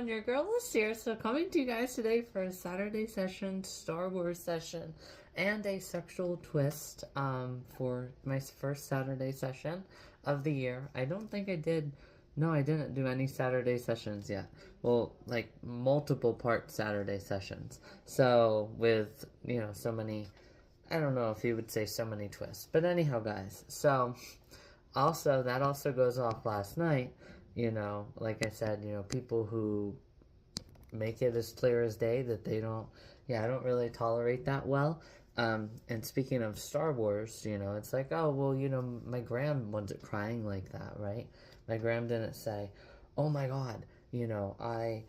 everyone, your girl is here. So coming to you guys today for a Saturday session, Star Wars session, and a sexual twist for my first Saturday session of the year. I don't think I did, no, I didn't do any Saturday sessions yet. Well, like multiple part Saturday sessions. So with, so many, I don't know if you would say so many twists. But anyhow, guys, so also, that also goes off last night. Like I said, people who make it as clear as day that they don't, I don't really tolerate that well. And speaking of Star Wars, it's like, oh, well, my gram wasn't crying like that, right? My gram didn't say, oh my God, I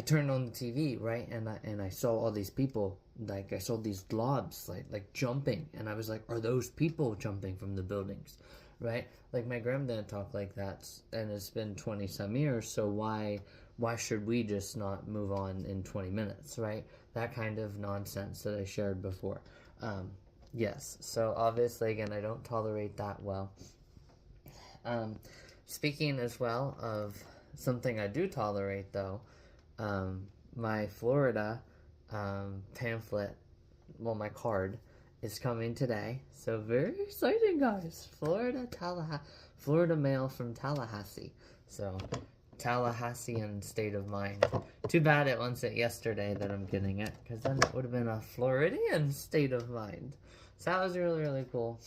turned on the TV, right, and I saw all these people, like I saw these globs, like jumping, and I was like, are those people jumping from the buildings, right? Like my gram didn't talk like that, and it's been 20 some years, so why should we just not move on in 20 minutes, right? That kind of nonsense that I shared before. Yes, so obviously, again, I don't tolerate that well. Speaking as well of something I do tolerate, though, my Florida pamphlet, well, my card, is coming today. So very exciting, guys. Florida mail from Tallahassee. So Tallahassean state of mind. Too bad it wasn't yesterday that I'm getting it, because then it would have been a Floridian state of mind. So that was really, really cool.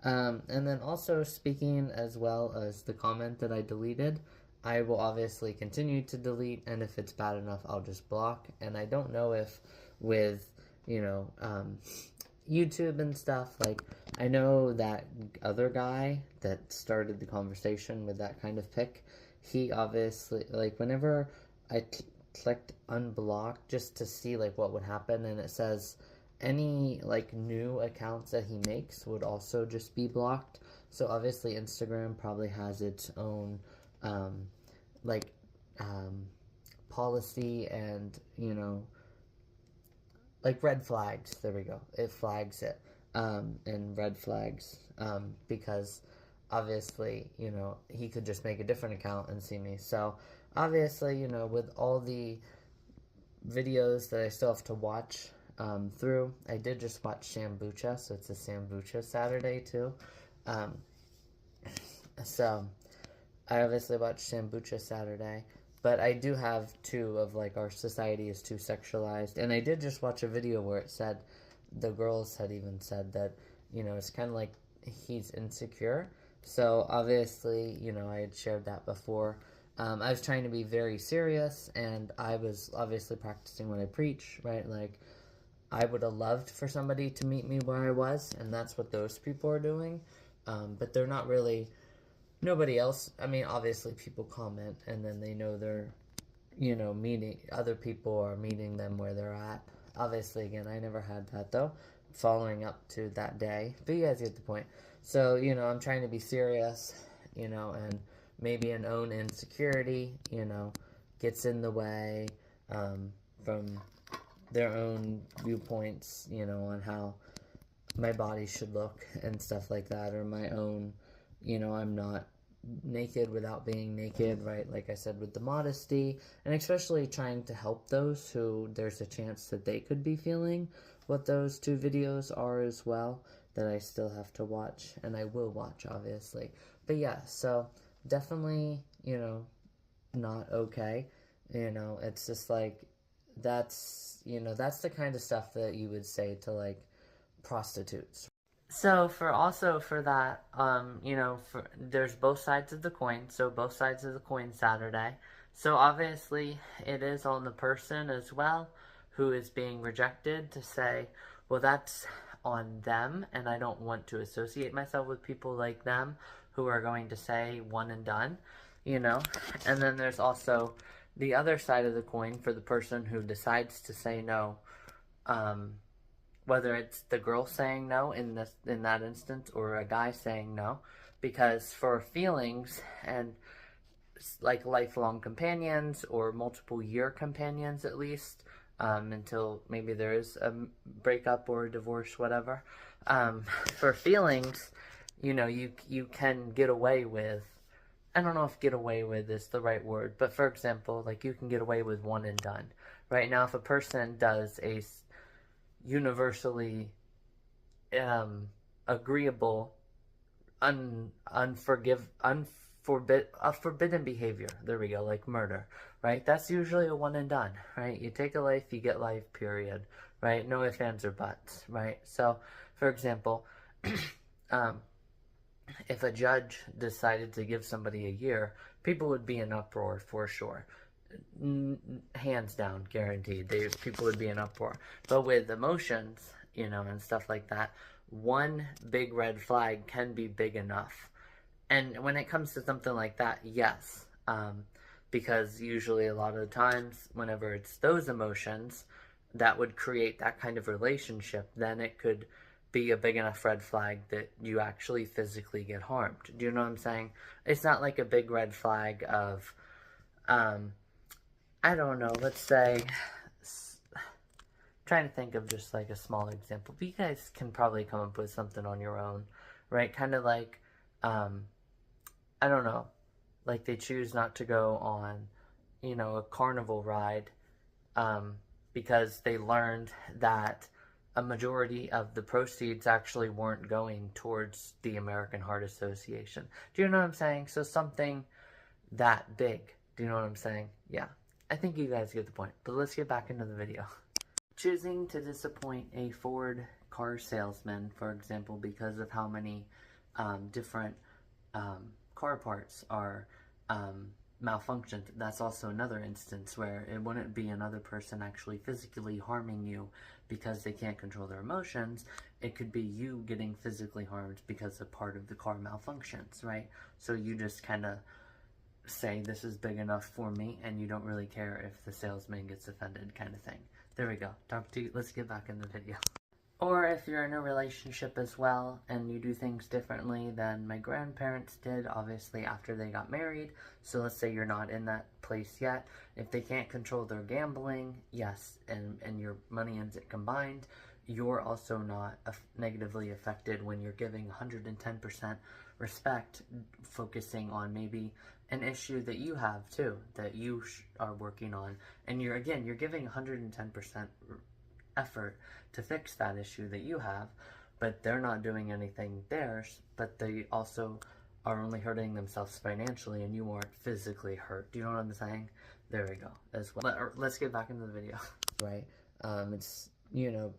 And then also speaking as well as the comment that I deleted, I will obviously continue to delete, and if it's bad enough, I'll just block. And I don't know if with, YouTube and stuff, like, I know that other guy that started the conversation with that kind of pic, he obviously, like, whenever I clicked unblock just to see, like, what would happen, and it says any, like, new accounts that he makes would also just be blocked. So obviously Instagram probably has its own, policy and, like red flags, there we go, it flags it, and red flags, because obviously, he could just make a different account and see me. So obviously, with all the videos that I still have to watch through, I did just watch Sambucha, so it's a Sambucha Saturday too. So I obviously watched Sambucha Saturday, but I do have two of, like, our society is too sexualized. And I did just watch a video where it said, the girls had even said that, it's kind of like he's insecure. So obviously, I had shared that before. I was trying to be very serious, and I was obviously practicing what I preach, right? Like, I would have loved for somebody to meet me where I was, and that's what those people are doing. But they're not really... Nobody else, I mean, obviously people comment, and then they know they're, meeting, other people are meeting them where they're at. Obviously, again, I never had that, though, following up to that day, but you guys get the point. So, I'm trying to be serious, and maybe an own insecurity, gets in the way, from their own viewpoints, on how my body should look and stuff like that, or my own, I'm not naked without being naked, right? Like I said, with the modesty, and especially trying to help those who there's a chance that they could be feeling what those two videos are as well, that I still have to watch, and I will watch, obviously. But yeah, so definitely, not okay. It's just like, that's, that's the kind of stuff that you would say to, like, prostitutes. So for that, there's both sides of the coin. So both sides of the coin Saturday. So obviously it is on the person as well who is being rejected to say, well, that's on them, and I don't want to associate myself with people like them who are going to say one and done, And then there's also the other side of the coin for the person who decides to say no, whether it's the girl saying no in that instance, or a guy saying no, because for feelings and, like, lifelong companions or multiple year companions at least, until maybe there is a breakup or a divorce, whatever, for feelings, you can get away with I don't know if get away with is the right word, but for example, like you can get away with one and done. Right now, if a person does a universally agreeable, forbidden behavior, there we go, like murder, right? That's usually a one and done, right? You take a life, you get life, period, right? No ifs, ands, or buts, right? So, for example, if a judge decided to give somebody a year, people would be in uproar for sure. Hands down, guaranteed. People would be in uproar. But with emotions, and stuff like that, one big red flag can be big enough. And when it comes to something like that, yes. Because usually a lot of the times, whenever it's those emotions that would create that kind of relationship, then it could be a big enough red flag that you actually physically get harmed. Do you know what I'm saying? It's not like a big red flag of, I don't know, let's say, trying to think of just like a small example, but you guys can probably come up with something on your own, right? Kind of like, I don't know, like they choose not to go on, a carnival ride, because they learned that a majority of the proceeds actually weren't going towards the American Heart Association. Do you know what I'm saying? So something that big. Do you know what I'm saying? Yeah. I think you guys get the point. But let's get back into the video. Choosing to disappoint a Ford car salesman, for example, because of how many different car parts are malfunctioned, that's also another instance where it wouldn't be another person actually physically harming you because they can't control their emotions. It could be you getting physically harmed because a part of the car malfunctions, right? So you just kind of say, this is big enough for me, and you don't really care if the salesman gets offended, kind of thing. There we go. Let's get back in the video. Or if you're in a relationship as well, and you do things differently than my grandparents did, obviously after they got married. So let's say you're not in that place yet. If they can't control their gambling, yes, and your money ends it combined, you're also not negatively affected when you're giving 110% respect, focusing on maybe an issue that you have too, that you are working on, and you're giving 110% effort to fix that issue that you have, but they're not doing anything theirs, but they also are only hurting themselves financially, and you aren't physically hurt. Do you know what I'm saying? There we go, as well. Let's get back into the video. Right, it's,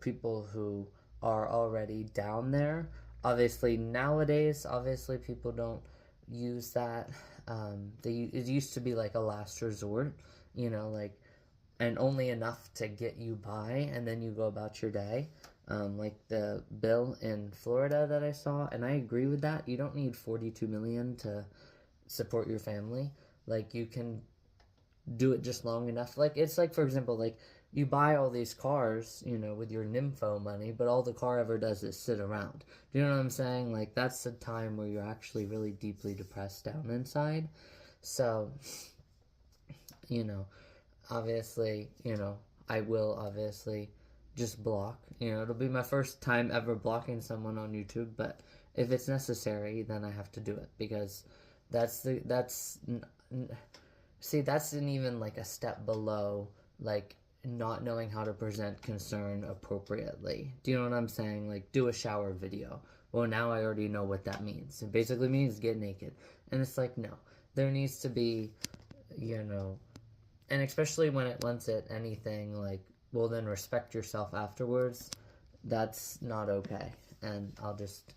people who are already down there. Obviously, nowadays, people don't use that. It used to be like a last resort, like, and only enough to get you by, and then you go about your day. Like the bill in Florida that I saw, and I agree with that. You don't need $42 million to support your family. Like, you can do it just long enough. Like, it's like, for example, like, you buy all these cars, with your nympho money, but all the car ever does is sit around. Do you know what I'm saying? Like, that's the time where you're actually really deeply depressed down inside. So, obviously, I will obviously just block. It'll be my first time ever blocking someone on YouTube, but if it's necessary, then I have to do it, because that's even like a step below, like, not knowing how to present concern appropriately. Do you know what I'm saying? Like, do a shower video. Well, now I already know what that means. It basically means get naked. And it's like, no. There needs to be, and especially when it lends it anything, like, well, then respect yourself afterwards. That's not okay. And I'll just,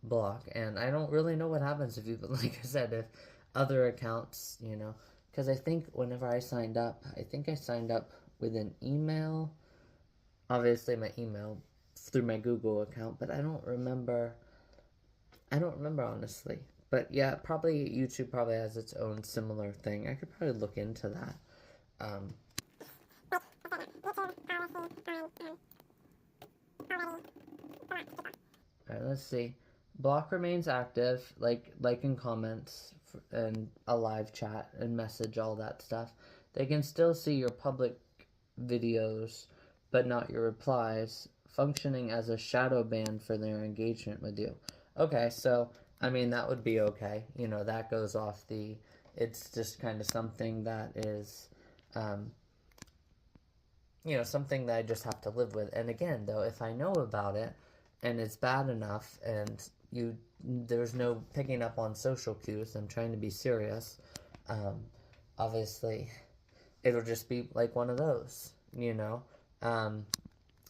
block. And I don't really know what happens if you, like I said, if other accounts, because I think whenever I signed up, I signed up with an email, obviously my email through my Google account, but I don't remember honestly. But yeah, probably YouTube probably has its own similar thing. I could probably look into that. Alright, let's see. Block remains active, like and comments, and a live chat and message, all that stuff. They can still see your public videos, but not your replies, functioning as a shadow ban for their engagement with you. Okay, so I mean, that would be okay. That goes off it's just kind of something that is, um, something that I just have to live with. And again, though, if I know about it and it's bad enough and there's no picking up on social cues, I'm trying to be serious, um, obviously, it'll just be like one of those.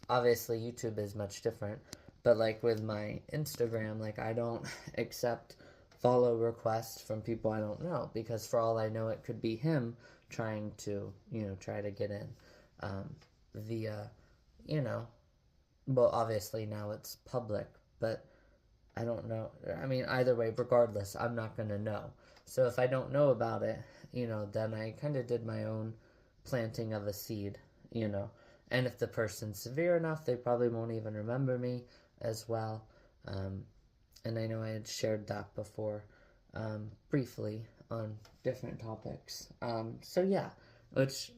Obviously, YouTube is much different, but like with my Instagram, like I don't accept follow requests from people I don't know, because for all I know, it could be him trying to, try to get in, via, you know, well, obviously now it's public, but I don't know. I mean, either way, regardless, I'm not going to know. So if I don't know about it, then I kind of did my own planting of a seed, you know. And if the person's severe enough, they probably won't even remember me as well. Um, and I know I had shared that before, briefly on different topics. So yeah, which,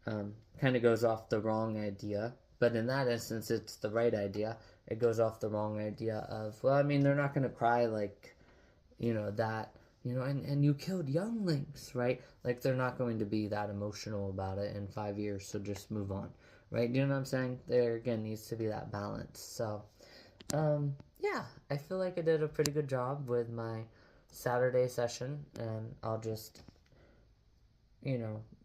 kind of goes off the wrong idea. But in that instance, it's the right idea. It goes off the wrong idea of, well, I mean, they're not going to cry like, that, and you killed younglings, right? Like, they're not going to be that emotional about it in 5 years, so just move on, right? You know what I'm saying? There, again, needs to be that balance. So, yeah, I feel like I did a pretty good job with my Saturday session, and I'll just,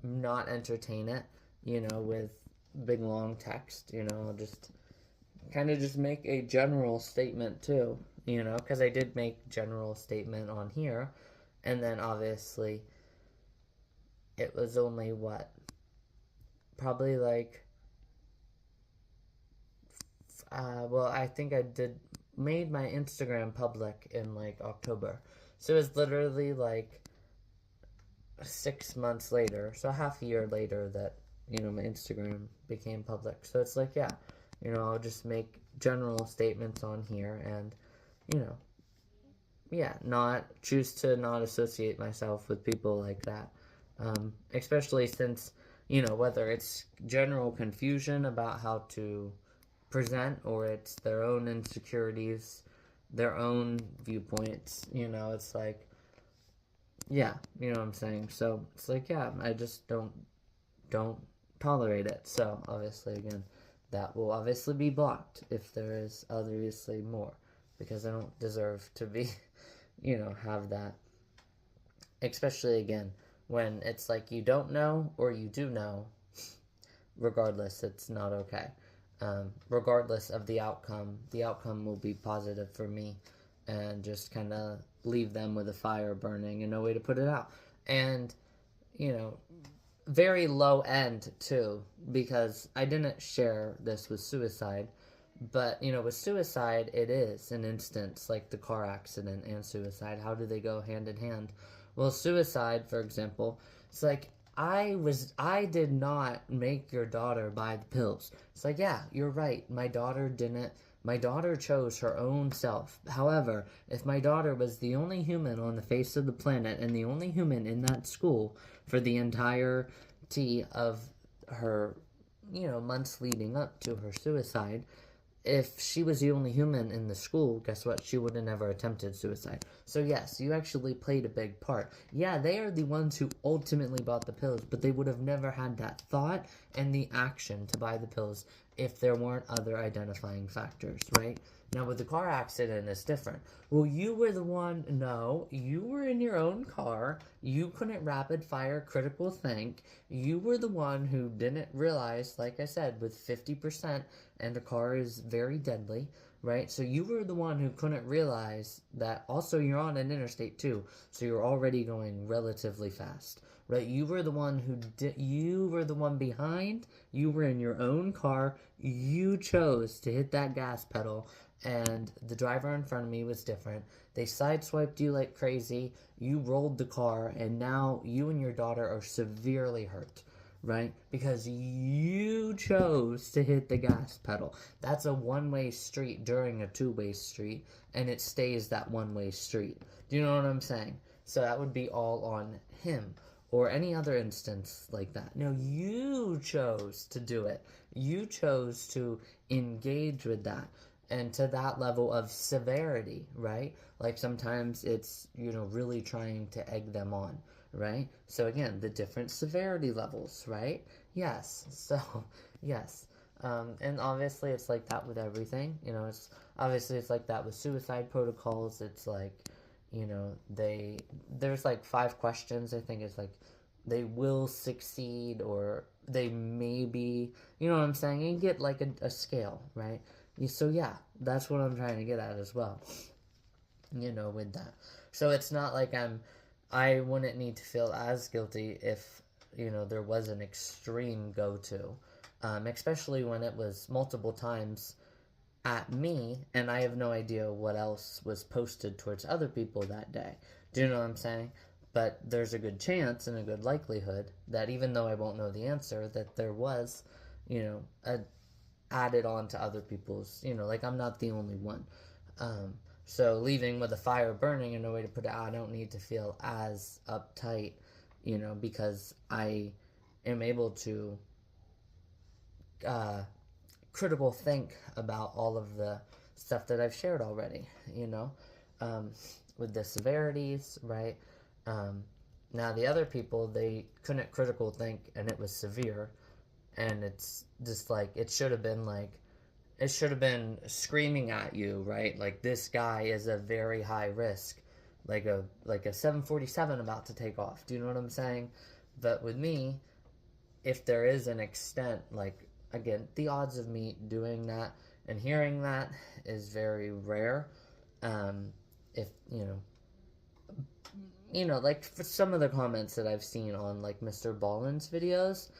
not entertain it, with big long text, I'll just kind of just make a general statement too, because I did make general statement on here, and then obviously it was only what, probably like, well, I think I made my Instagram public in like October, so it was literally like 6 months later, so half a year later, that my Instagram became public. So it's like, yeah, I'll just make general statements on here, and yeah, not choose to not associate myself with people like that, especially since, whether it's general confusion about how to present, or it's their own insecurities, their own viewpoints, it's like, yeah, you know what I'm saying. So it's like, yeah, I just don't tolerate it. So obviously, again, that will obviously be blocked if there is obviously more, because I don't deserve to be, have that. Especially again, when it's like you don't know or you do know, regardless, it's not okay. Regardless of the outcome will be positive for me, and just kind of leave them with a fire burning and no way to put it out. And, very low end too, because I didn't share this with suicide, but, with suicide, it is an instance like the car accident and suicide. How do they go hand in hand? Well, suicide, for example, it's like, I did not make your daughter buy the pills. It's like, yeah, you're right. My daughter didn't. My daughter chose her own self. However, if my daughter was the only human on the face of the planet and the only human in that school for the entirety of her, months leading up to her suicide, if she was the only human in the school, guess what? She would have never attempted suicide. So yes, you actually played a big part. Yeah, they are the ones who ultimately bought the pills, but they would have never had that thought and the action to buy the pills if there weren't other identifying factors, right? Now, with the car accident, it's different. Well, you were the one, no, you were in your own car. You couldn't rapid fire critical think. You were the one who didn't realize, like I said, with 50%, and the car is very deadly, right? So you were the one who couldn't realize that also you're on an interstate too, so you're already going relatively fast, right? You were the one you were the one behind. You were in your own car. You chose to hit that gas pedal, and the driver in front of me was different. They sideswiped you like crazy. You rolled the car, and now you and your daughter are severely hurt, right? Because you chose to hit the gas pedal. That's a one-way street during a two-way street, and it stays that one-way street. Do you know what I'm saying? So that would be all on him, or any other instance like that. No, you chose to do it. You chose to engage with that. and to that level of severity, right? Like sometimes it's, really trying to egg them on, right? So again, the different severity levels, right? Yes. So, yes. And obviously it's like that with everything, it's like that with suicide protocols. It's like, there's like 5 questions. I think it's like, they will succeed or they may be, you know what I'm saying? You get like a scale, right? So yeah, that's what I'm trying to get at as well, with that. So it's not like I wouldn't need to feel as guilty if, there was an extreme go-to, especially when it was multiple times at me and I have no idea what else was posted towards other people that day. Do you know what I'm saying? But there's a good chance and a good likelihood that even though I won't know the answer, that there was, a added on to other people's, like I'm not the only one. So leaving with a fire burning in a way to put it out, I don't need to feel as uptight, because I am able to critical think about all of the stuff that I've shared already, with the severities, right? Now the other people, they couldn't critical think and it was severe, and it's just like, it should have been screaming at you, right? Like, this guy is a very high risk, like a 747 about to take off. Do you know what I'm saying? But with me, if there is an extent, like, again, the odds of me doing that and hearing that is very rare. If, like for some of the comments that I've seen on like Mr. Ballin's videos,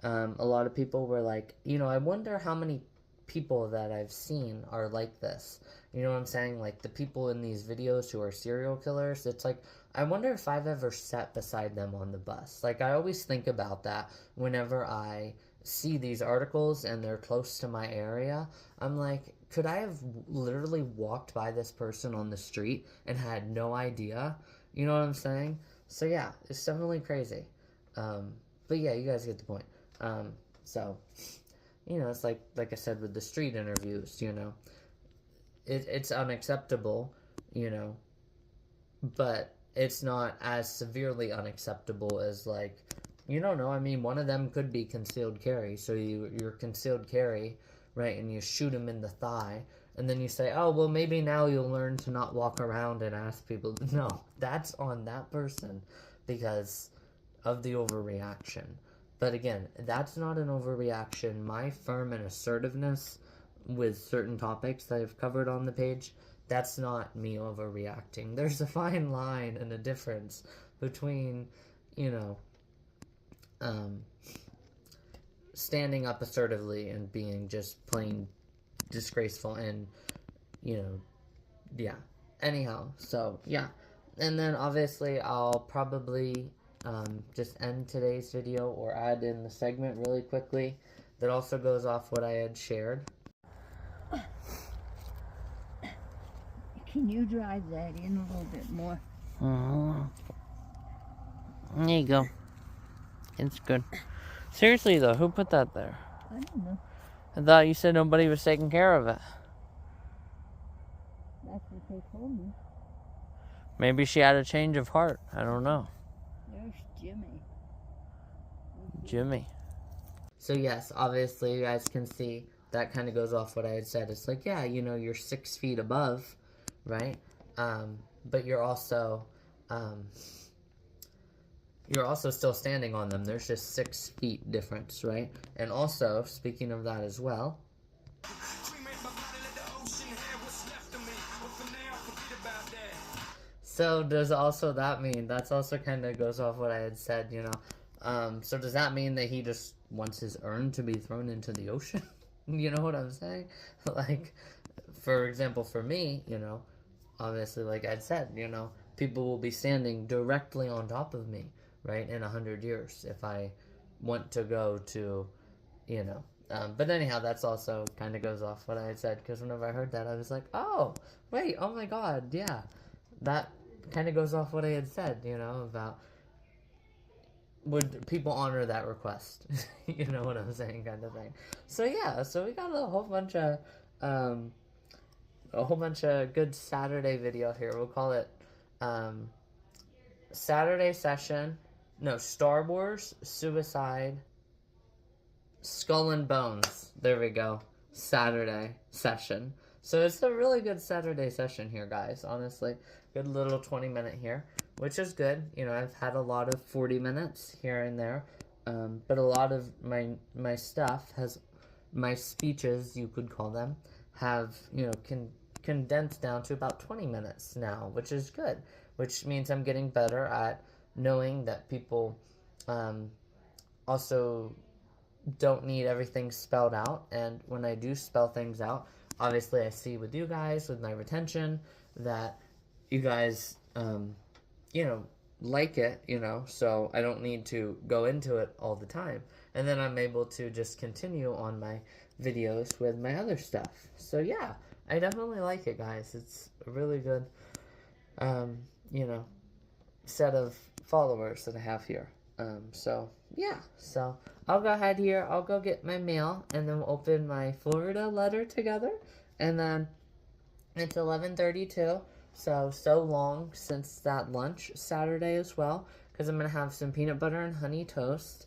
a lot of people were like, I wonder how many people that I've seen are like this. You know what I'm saying? Like the people in these videos who are serial killers, it's like, I wonder if I've ever sat beside them on the bus. Like, I always think about that whenever I see these articles and they're close to my area. I'm like, could I have literally walked by this person on the street and had no idea? You know what I'm saying? So yeah, it's definitely crazy. But yeah, you guys get the point. So, it's like I said with the street interviews, it's unacceptable, but it's not as severely unacceptable as like, you don't know. I mean, one of them could be concealed carry. So you're concealed carry, right? And you shoot him in the thigh. And then you say, oh, well, maybe now you'll learn to not walk around and ask people. No, that's on that person because of the overreaction. But again, that's not an overreaction. My firm and assertiveness with certain topics that I've covered on the page, that's not me overreacting. There's a fine line and a difference between, standing up assertively and being just plain disgraceful and, yeah. Anyhow, so, yeah. And then, obviously, I'll probably just end today's video or add in the segment really quickly that also goes off what I had shared. Can you drive that in a little bit more? There you go. It's good. Seriously, though, who put that there? I don't know. I thought you said nobody was taking care of it. That's what they told me. Maybe she had a change of heart. I don't know. There's Jimmy. Jimmy. So yes, obviously you guys can see that kind of goes off what I had said. It's like, yeah, you're 6 feet above, right? But you're also still standing on them. There's just 6 feet difference, right? And also, speaking of that as well, so does also that mean, that's also kind of goes off what I had said, so does that mean that he just wants his urn to be thrown into the ocean? You know what I'm saying? Like, for example, for me, obviously, like I said, people will be standing directly on top of me, right, in 100 years if I want to go to, but anyhow, that's also kind of goes off what I had said, because whenever I heard that, I was like, oh, wait, oh my god, yeah, that kind of goes off what I had said, about would people honor that request? You know what I'm saying, kind of thing. So yeah, so we got a whole bunch of a whole bunch of good Saturday video here. We'll call it Saturday Session. No, Star Wars, Suicide, Skull and Bones. There we go. Saturday Session. So it's a really good Saturday session here, guys. Honestly, good little 20-minute here, which is good. You know, I've had a lot of 40 minutes here and there, but a lot of my stuff has, my speeches, you could call them, have, you know, condensed down to about 20 minutes now, which is good. Which means I'm getting better at knowing that people also don't need everything spelled out, and when I do spell things out, obviously I see with you guys, with my retention, that you guys, you know, like it, you know, so I don't need to go into it all the time. And then I'm able to just continue on my videos with my other stuff. So yeah, I definitely like it, guys. It's a really good, you know, set of followers that I have here. So yeah, so I'll go ahead here, I'll go get my mail, and then we'll open my Florida letter together, and then it's 11:32, so long since that lunch Saturday as well, because I'm gonna have some peanut butter and honey toast,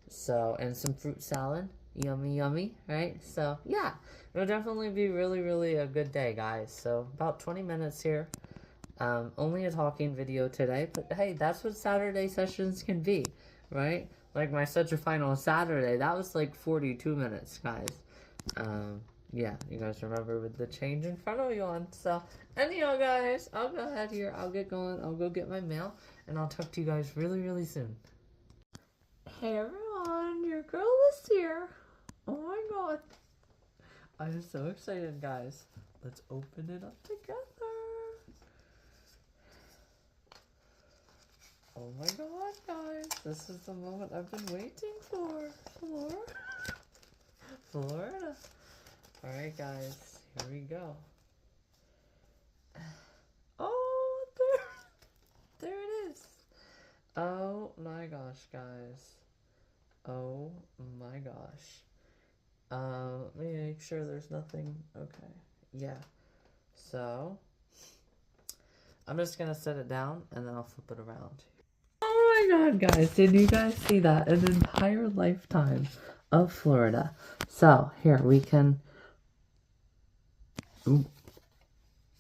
so, and some fruit salad, yummy yummy, right? So yeah, it'll definitely be really a good day, guys. So about 20 minutes here. Only a talking video today, but hey, that's what Saturday sessions can be, right? Like my Such a Final Saturday, that was like 42 minutes, guys. Yeah, you guys remember with the change in front of you on. So, anyhow, guys, I'll go ahead here, I'll get going, I'll go get my mail, and I'll talk to you guys really soon. Hey everyone, your girl is here. Oh my god. I'm so excited, guys. Let's open it up together. Oh my god, guys, this is the moment I've been waiting for. Florida. Alright, guys, here we go. Oh, there it is. Oh my gosh, guys. Oh my gosh. Let me make sure there's nothing. Okay, yeah. So, I'm just gonna set it down and then I'll flip it around. Oh my god, guys, did you guys see that? An entire lifetime of Florida. So, here, we can...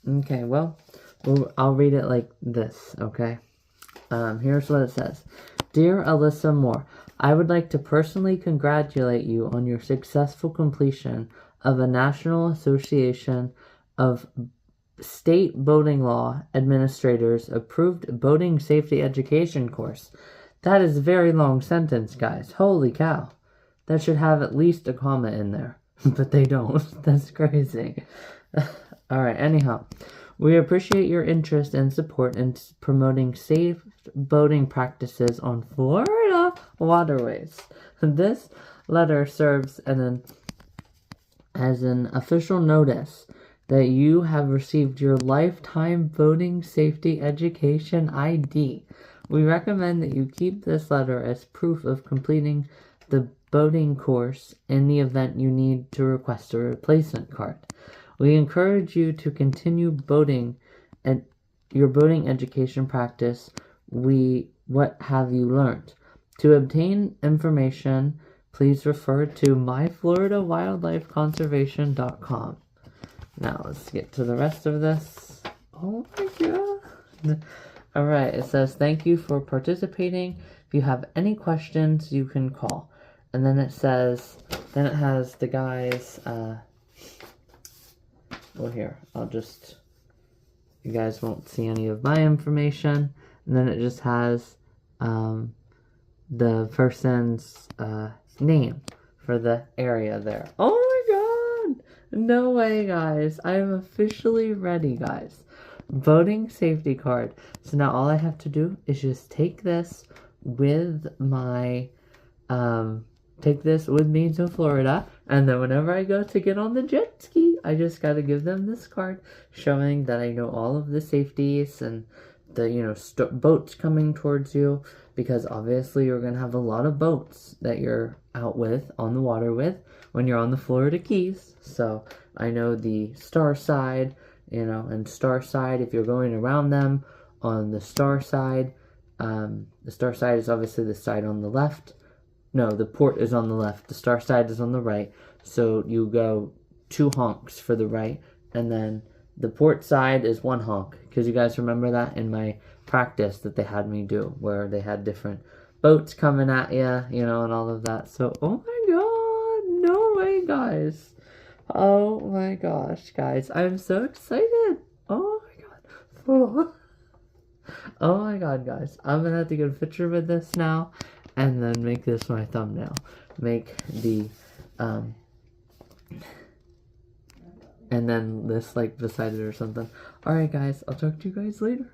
Okay, well, I'll read it like this, okay? Here's what it says. Dear Alyssa Moore, I would like to personally congratulate you on your successful completion of a National Association of State Boating Law Administrators approved boating safety education course. That is a very long sentence, guys. Holy cow. That should have at least a comma in there. But they don't. That's crazy. Alright, anyhow. We appreciate your interest and support in promoting safe boating practices on Florida waterways. This letter serves as an official notice that you have received your lifetime boating safety education ID. We recommend that you keep this letter as proof of completing the boating course in the event you need to request a replacement card. We encourage you to continue boating at your boating education practice. What have you learned? To obtain information, please refer to myfloridawildlifeconservation.com. Now let's get to the rest of this. Oh my god. Alright, it says thank you for participating. If you have any questions, you can call. And then it says, then it has the guys, well here, you guys won't see any of my information. And then it just has the person's name for the area there. Oh my god! No way, guys. I am officially ready, guys. Boating safety card. So now all I have to do is just take this with my, take this with me to Florida, and then whenever I go to get on the jet ski, I just gotta give them this card showing that I know all of the safeties and the, you know, boats coming towards you, because obviously you're gonna have a lot of boats that you're out with, on the water with, when you're on the Florida Keys. So I know the star side, you know, and star side, if you're going around them on the star side, the star side is obviously the side on the left. No, the port is on the left. The star side is on the right. So you go 2 honks for the right, and then the port side is 1 honk. Because you guys remember that in my practice that they had me do, where they had different boats coming at you, you know, and all of that. So, oh my god, no way, guys. Oh my gosh, guys, I'm so excited. Oh my god. Oh my god, guys. I'm gonna have to get a picture with this now and then make this my thumbnail. Make the, and then this, like, beside it or something. Alright, guys, I'll talk to you guys later.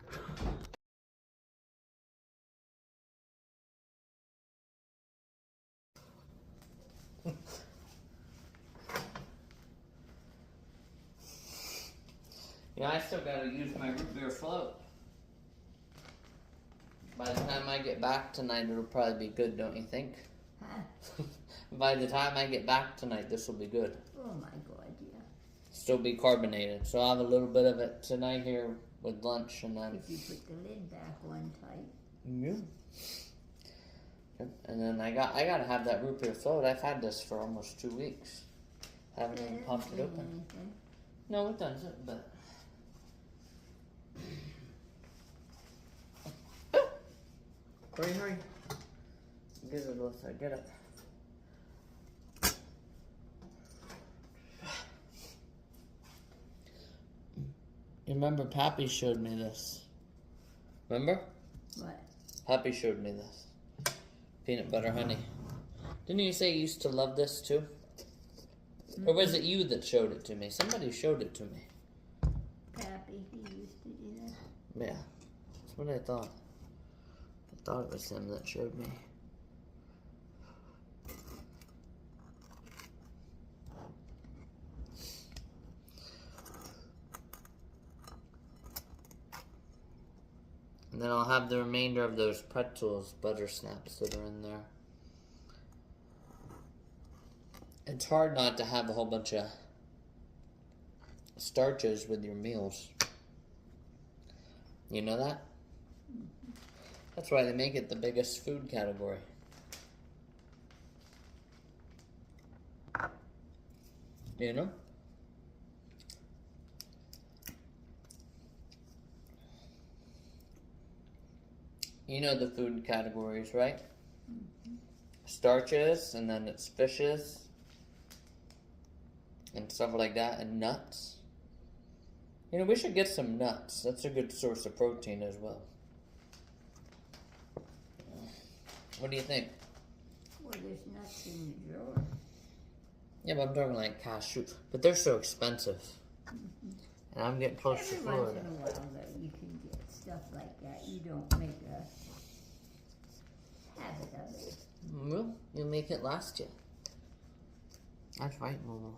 Yeah, I still gotta use my root beer float. By the time I get back tonight, it'll probably be good, don't you think? Huh? By the time I get back tonight, this will be good. Oh my god, yeah. Still be carbonated. So I'll have a little bit of it tonight here with lunch, and then... If you put the lid back on tight. Yeah. And then I gotta have that root beer float. I've had this for almost 2 weeks. Haven't even popped it open. Anything. No, it doesn't, but... Hurry, hurry. Get it, Alyssa. Get it. You remember Pappy showed me this? Remember? What? Pappy showed me this. Peanut butter honey. Didn't you say you used to love this too? Mm-hmm. Or was it you that showed it to me? Somebody showed it to me. Pappy, he used to do that. Yeah. That's what I thought. I thought it was him that showed me. And then I'll have the remainder of those pretzels, butter snaps that are in there. It's hard not to have a whole bunch of starches with your meals. You know that? That's why they make it the biggest food category. You know? You know the food categories, right? Mm-hmm. Starches, and then it's fishes, and stuff like that, and nuts. You know, we should get some nuts. That's a good source of protein as well. What do you think? Well, there's nuts in the drawer. Yeah, but I'm talking like cashews. But they're so expensive. Mm-hmm. And I'm getting close to Florida. Every once in a while, though, you can get stuff like that. You don't make a habit of it. Well, you'll make it last you. That's right, Momo.